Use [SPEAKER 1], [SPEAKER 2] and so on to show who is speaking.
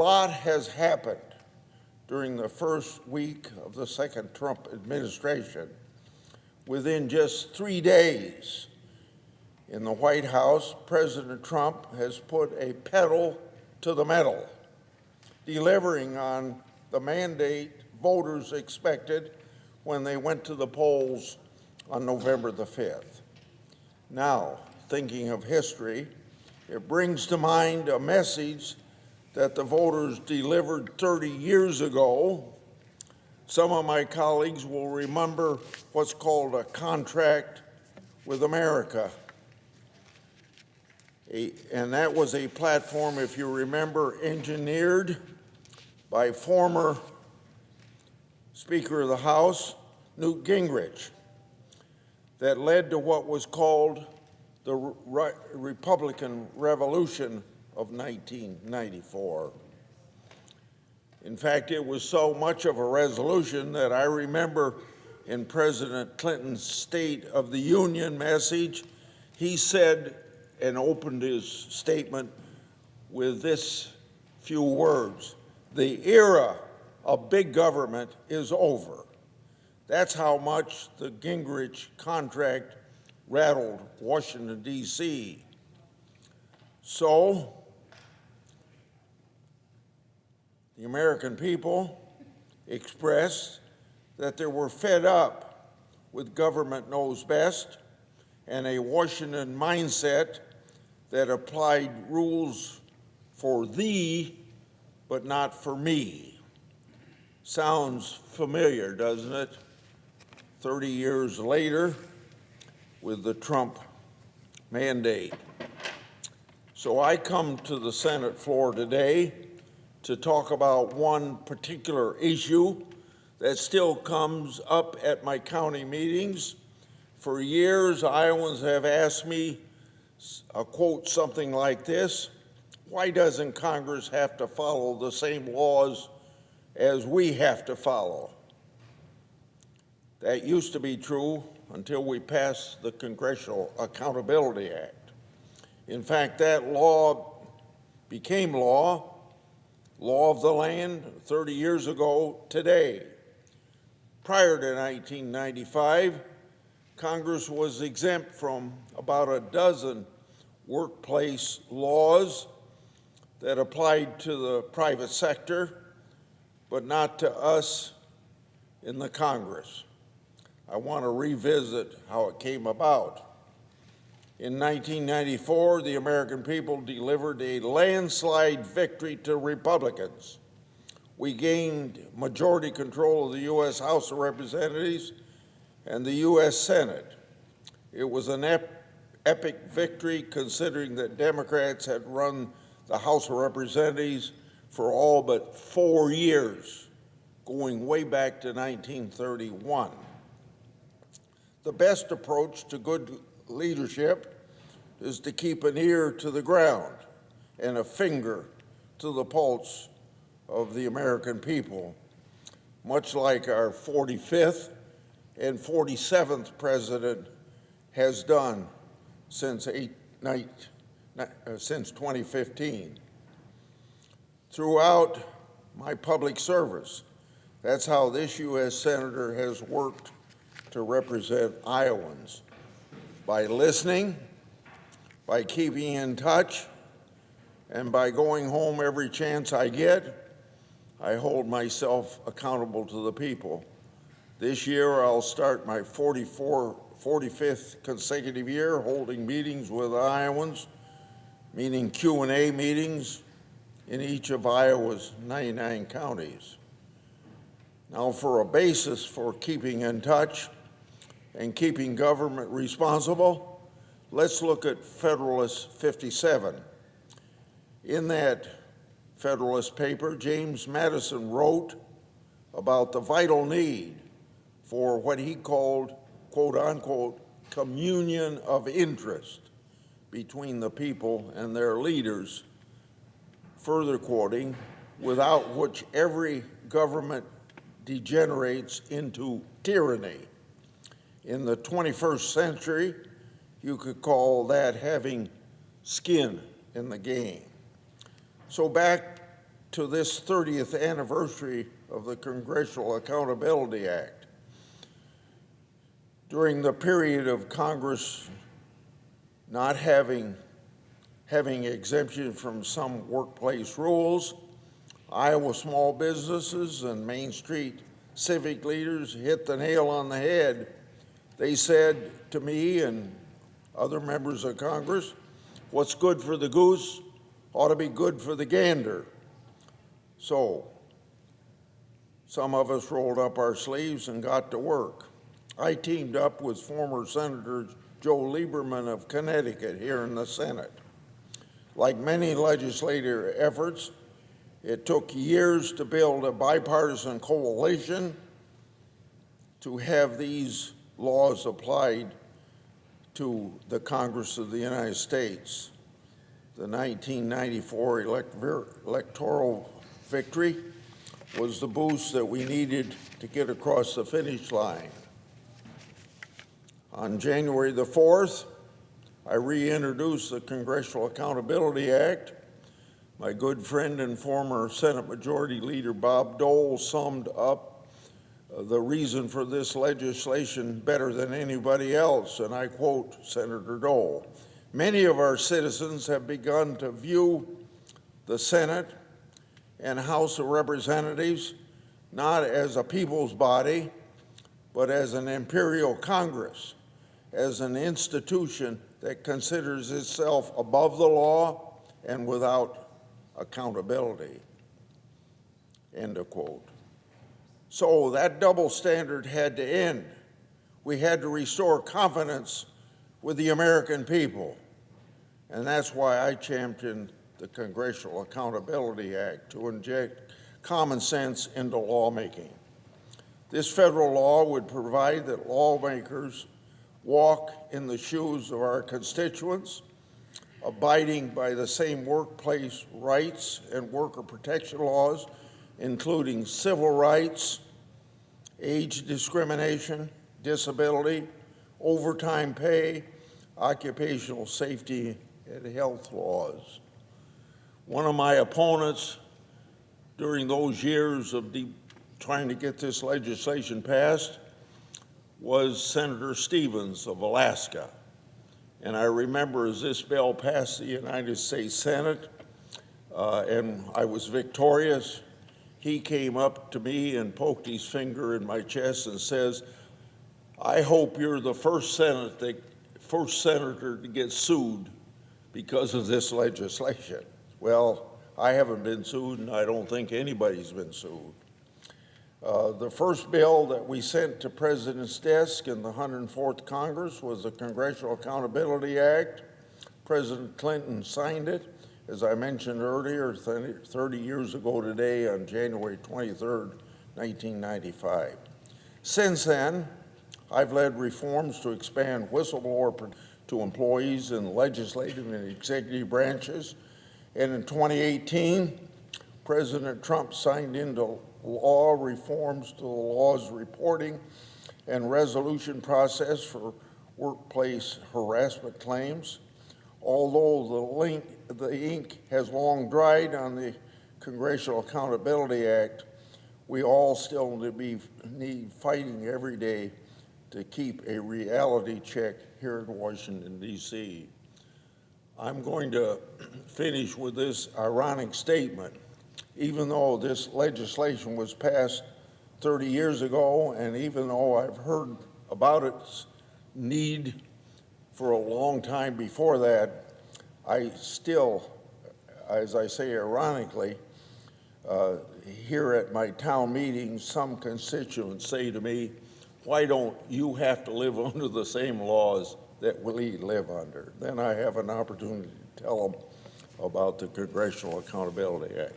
[SPEAKER 1] lot has happened during the first week of the second Trump administration. Within just 3 days in the White House, President Trump has put a pedal to the metal, delivering on the mandate voters expected when they went to the polls on November the 5th. Now, thinking of history, it brings to mind a message that the voters delivered 30 years ago. Some of my colleagues will remember what's called a contract with America. And that was a platform, if you remember, engineered by former Speaker of the House, Newt Gingrich, that led to what was called the Republican Revolution of 1994. In fact, it was so much of a resolution that I remember in President Clinton's State of the Union message, he said and opened his statement with this few words: "The era of big government is over." That's how much the Gingrich contract rattled Washington, D.C. So, the American people expressed that they were fed up with government knows best and a Washington mindset that applied rules for thee, but not for me. Sounds familiar, doesn't it? 30 years later, with the Trump mandate. So I come to the Senate floor today to talk about one particular issue that still comes up at my county meetings. For years, Iowans have asked me, I'll quote something like this: "Why doesn't Congress have to follow the same laws as we have to follow?" That used to be true until we passed the Congressional Accountability Act. In fact, that law became law of the land 30 years ago today. Prior to 1995, Congress was exempt from about a dozen workplace laws that applied to the private sector, but not to us in the Congress. I want to revisit how it came about. In 1994, the American people delivered a landslide victory to Republicans. We gained majority control of the U.S. House of Representatives and the U.S. Senate. It was an epic victory considering that Democrats had run the House of Representatives for all but 4 years, going way back to 1931. The best approach to good leadership is to keep an ear to the ground and a finger to the pulse of the American people, much like our 45th and 47th president has done since 2015. Throughout my public service, that's how this U.S. Senator has worked to represent Iowans: by listening, by keeping in touch, and by going home every chance I get. I hold myself accountable to the people. This year, I'll start my 45th consecutive year holding meetings with Iowans, meaning Q&A meetings in each of Iowa's 99 counties. Now, for a basis for keeping in touch and keeping government responsible, let's look at Federalist 57. In that Federalist paper, James Madison wrote about the vital need for what he called, quote unquote, communion of interest between the people and their leaders, further quoting, without which every government degenerates into tyranny. In the 21st century, you could call that having skin in the game. So back to this 30th anniversary of the Congressional Accountability Act. During the period of Congress not having exemption from some workplace rules, Iowa small businesses and Main Street civic leaders hit the nail on the head. They said to me and other members of Congress, what's good for the goose ought to be good for the gander. So some of us rolled up our sleeves and got to work. I teamed up with former Senator Joe Lieberman of Connecticut here in the Senate. Like many legislative efforts, it took years to build a bipartisan coalition to have these laws applied to the Congress of the United States. The 1994 electoral victory was the boost that we needed to get across the finish line. On January the 4th, I reintroduced the Congressional Accountability Act. My good friend and former Senate Majority Leader Bob Dole summed up the reason for this legislation better than anybody else, and I quote Senator Dole, "Many of our citizens have begun to view the Senate and House of Representatives not as a people's body, but as an imperial Congress, as an institution that considers itself above the law and without accountability," end of quote. So that double standard had to end. We had to restore confidence with the American people. And that's why I championed the Congressional Accountability Act, to inject common sense into lawmaking. This federal law would provide that lawmakers walk in the shoes of our constituents, abiding by the same workplace rights and worker protection laws, including civil rights, age discrimination, disability, overtime pay, occupational safety, and health laws. One of my opponents during those years of trying to get this legislation passed was Senator Stevens of Alaska. And I remember as this bill passed the United States Senate and I was victorious, he came up to me and poked his finger in my chest and says, "I hope you're the first senator to get sued because of this legislation." Well, I haven't been sued, and I don't think anybody's been sued. The first bill that we sent to President's desk in the 104th Congress was the Congressional Accountability Act. President Clinton signed it, as I mentioned earlier, 30 years ago today on January 23rd, 1995. Since then, I've led reforms to expand whistleblower to employees in the legislative and executive branches. And in 2018, President Trump signed into law reforms to the law's reporting and resolution process for workplace harassment claims. Although the ink has long dried on the Congressional Accountability Act, we all still need fighting every day to keep a reality check here in Washington, D.C. I'm going to finish with this ironic statement. Even though this legislation was passed 30 years ago, and even though I've heard about its need for a long time before that, I still, as I say ironically, here at my town meetings, some constituents say to me, "Why don't you have to live under the same laws that we live under?" Then I have an opportunity to tell them about the Congressional Accountability Act.